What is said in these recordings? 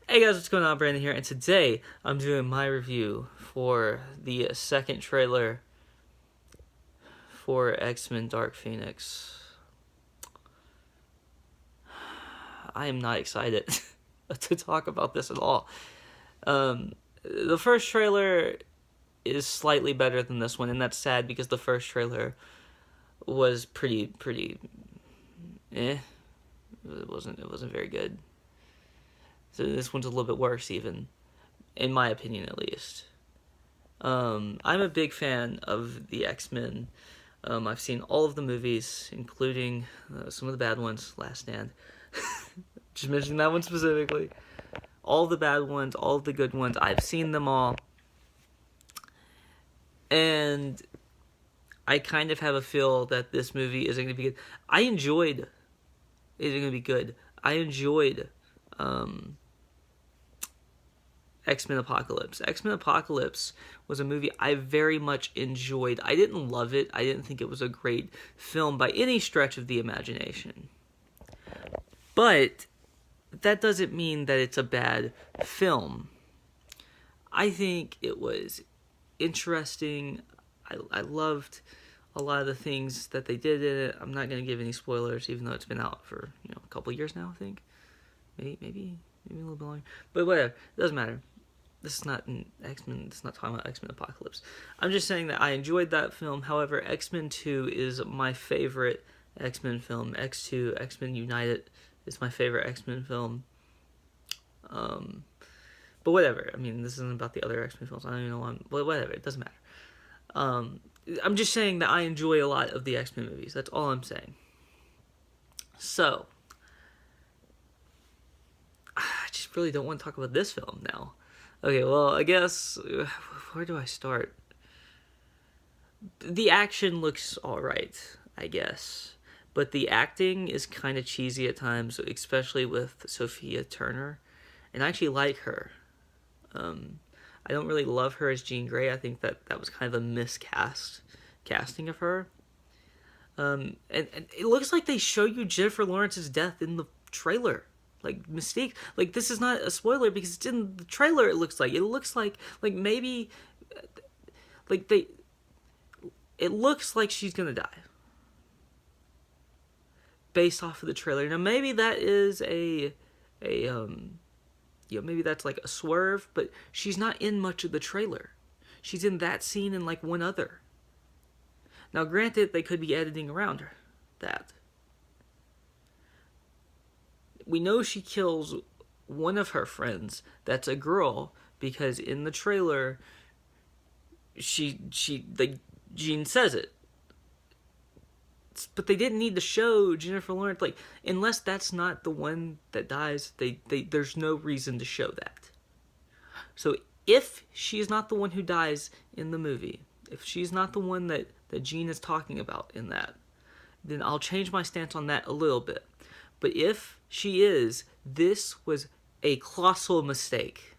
Hey guys, what's going on? Brandon here, and today I'm doing my review for the second trailer for X-Men Dark Phoenix. I am not excited to talk about this at all. The first trailer is slightly better than this one, and that's sad because the first trailer was pretty eh. It wasn't very good. So this one's a little bit worse, even in my opinion, at least. I'm a big fan of the X-Men. I've seen all of the movies, including some of the bad ones, Last Stand. Just mentioning that one specifically. All the bad ones, all of the good ones, I've seen them all. And I kind of have a feel that this movie isn't going to be good. I enjoyed X-Men Apocalypse. X-Men Apocalypse was a movie I very much enjoyed. I didn't love it. I didn't think it was a great film by any stretch of the imagination. But that doesn't mean that it's a bad film. I think it was interesting. I loved a lot of the things that they did in it. I'm not going to give any spoilers, even though it's been out for a couple years now, I think. Maybe a little bit longer. But whatever. It doesn't matter. This is not an X-Men. This is not talking about X-Men Apocalypse. I'm just saying that I enjoyed that film. However, X-Men 2 is my favorite X-Men film. X2, X-Men United, is my favorite X-Men film. But whatever. I mean, this isn't about the other X-Men films. I don't even know why. But whatever. It doesn't matter. I'm just saying that I enjoy a lot of the X-Men movies. That's all I'm saying. So, I just really don't want to talk about this film now. Okay, well, I guess, where do I start? The action looks alright, I guess. But the acting is kind of cheesy at times, especially with Sophia Turner. And I actually like her. I don't really love her as Jean Grey. I think that was kind of a casting of her. And it looks like they show you Jennifer Lawrence's death in the trailer. Like, Mystique. Like, this is not a spoiler because it's in the trailer, it looks like. It looks like maybe, like, it looks like she's gonna die. Based off of the trailer. Now, maybe that is maybe that's like a swerve, but she's not in much of the trailer. She's in that scene and like one other. Now, granted, they could be editing around that. We know she kills one of her friends. That's a girl, because in the trailer, Jean says it. But they didn't need to show Jennifer Lawrence, like, unless that's not the one that dies, there's no reason to show that. So if she's not the one who dies in the movie, if she's not the one that Jean is talking about in that, then I'll change my stance on that a little bit. But if she is, this was a colossal mistake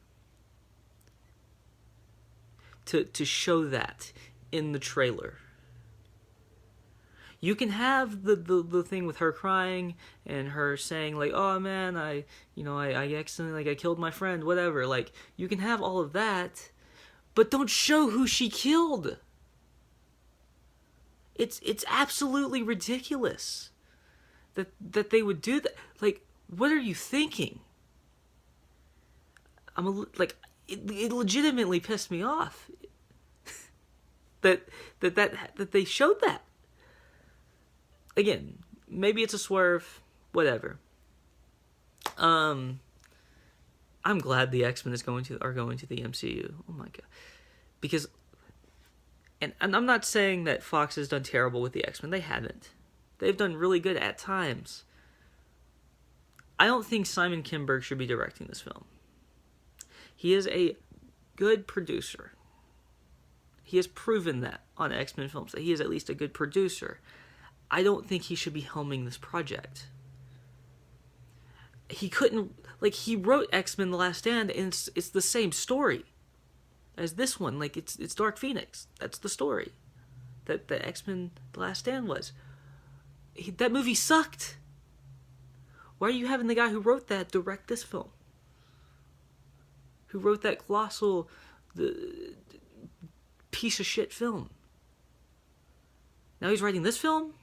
to show that in the trailer. You can have the thing with her crying and her saying like, "Oh man, I accidentally, like, I killed my friend," whatever. Like, you can have all of that, but don't show who she killed. It's absolutely ridiculous that they would do that. Like, what are you thinking? It legitimately pissed me off that they showed that. Again, maybe it's a swerve, whatever. I'm glad the X-Men are going to the MCU. Oh my god. Because and I'm not saying that Fox has done terrible with the X-Men. They haven't. They've done really good at times. I don't think Simon Kinberg should be directing this film. He is a good producer. He has proven that on X-Men films, that he is at least a good producer. I don't think he should be helming this project. He couldn't, like, he wrote X-Men The Last Stand, and it's the same story as this one. Like, it's Dark Phoenix. That's the story that the X-Men The Last Stand was. That movie sucked. Why are you having the guy who wrote that direct this film? who wrote that colossal piece of shit film. Now he's writing this film?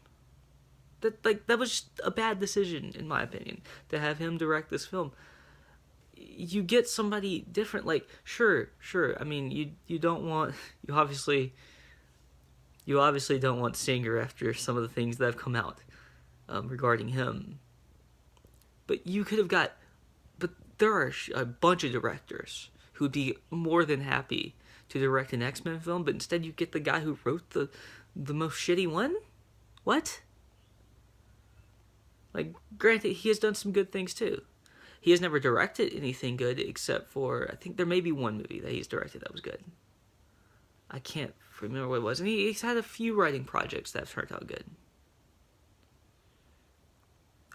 That was just a bad decision, in my opinion, to have him direct this film. You get somebody different, like, sure. I mean, you don't want, you obviously don't want Singer after some of the things that have come out regarding him. But you could have but there are a bunch of directors who'd be more than happy to direct an X-Men film, but instead you get the guy who wrote the most shitty one? What? Like, granted, he has done some good things too. He has never directed anything good except for, I think there may be one movie that he's directed that was good. I can't remember what it was. And he's had a few writing projects that have turned out good.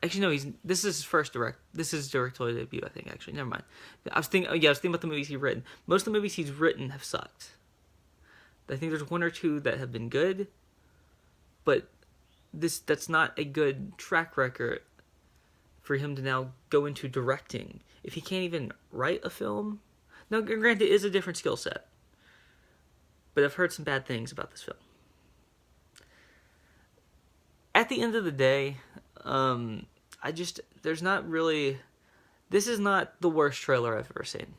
Actually, no, this is his first directorial debut, I think, actually. Never mind. I was thinking about the movies he's written. Most of the movies he's written have sucked. I think there's one or two that have been good, but that's not a good track record for him to now go into directing. If he can't even write a film. Now, granted, it is a different skill set, but I've heard some bad things about this film. At the end of the day, there's not really, this is not the worst trailer I've ever seen.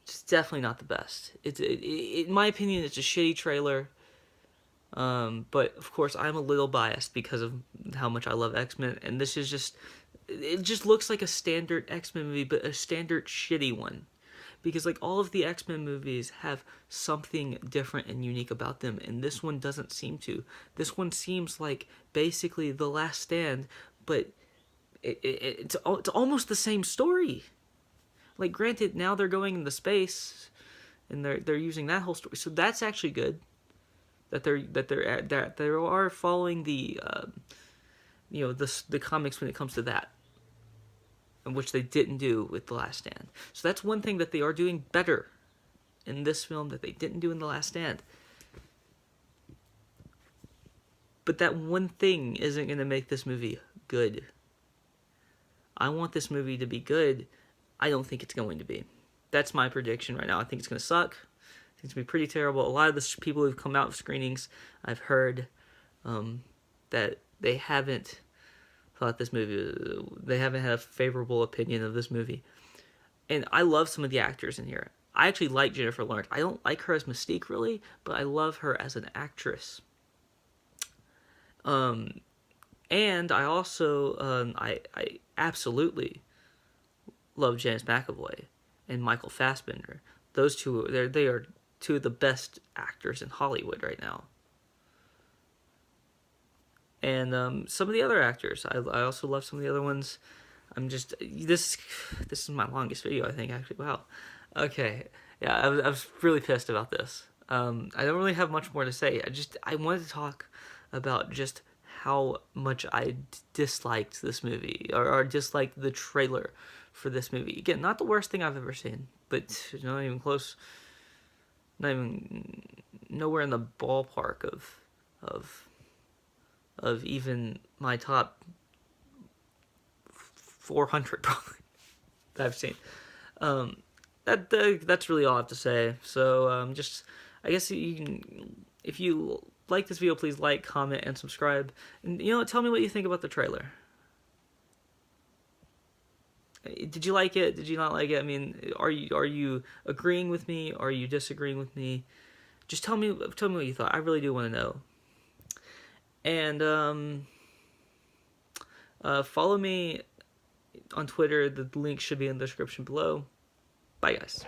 It's definitely not the best. In my opinion, it's a shitty trailer. But of course, I'm a little biased because of how much I love X-Men, and this is it just looks like a standard X-Men movie, but a standard shitty one. Because like all of the X-Men movies have something different and unique about them, and this one doesn't seem to. This one seems like basically The Last Stand, but it's almost the same story. Like, granted, now they're going into space, and they're using that whole story, so that's actually good. That they are following the comics when it comes to that, and which they didn't do with The Last Stand. So that's one thing that they are doing better in this film that they didn't do in The Last Stand. But that one thing isn't going to make this movie good. I want this movie to be good. I don't think it's going to be. That's my prediction right now. I think it's going to suck. It's going to be pretty terrible. A lot of the people who've come out of screenings, I've heard that they haven't thought this movie, they haven't had a favorable opinion of this movie. And I love some of the actors in here. I actually like Jennifer Lawrence. I don't like her as Mystique, really, but I love her as an actress. And I also, I absolutely love James McAvoy and Michael Fassbender. Those two, they are two of the best actors in Hollywood right now. And some of the other actors, I also love some of the other ones. This is my longest video, I think, actually. Wow. Okay. Yeah, I was really pissed about this. I don't really have much more to say. I wanted to talk about just how much I disliked this movie, or disliked the trailer for this movie. Again, not the worst thing I've ever seen, but not even close. Not even nowhere in the ballpark of even my top 400 probably that I've seen. That's really all I have to say. So I guess you can, if you like this video, please like, comment, and subscribe. And tell me what you think about the trailer. Did you like it? Did you not like it? I mean, are you agreeing with me? Are you disagreeing with me? Just tell me what you thought. I really do want to know. And follow me on Twitter. The link should be in the description below. Bye, guys.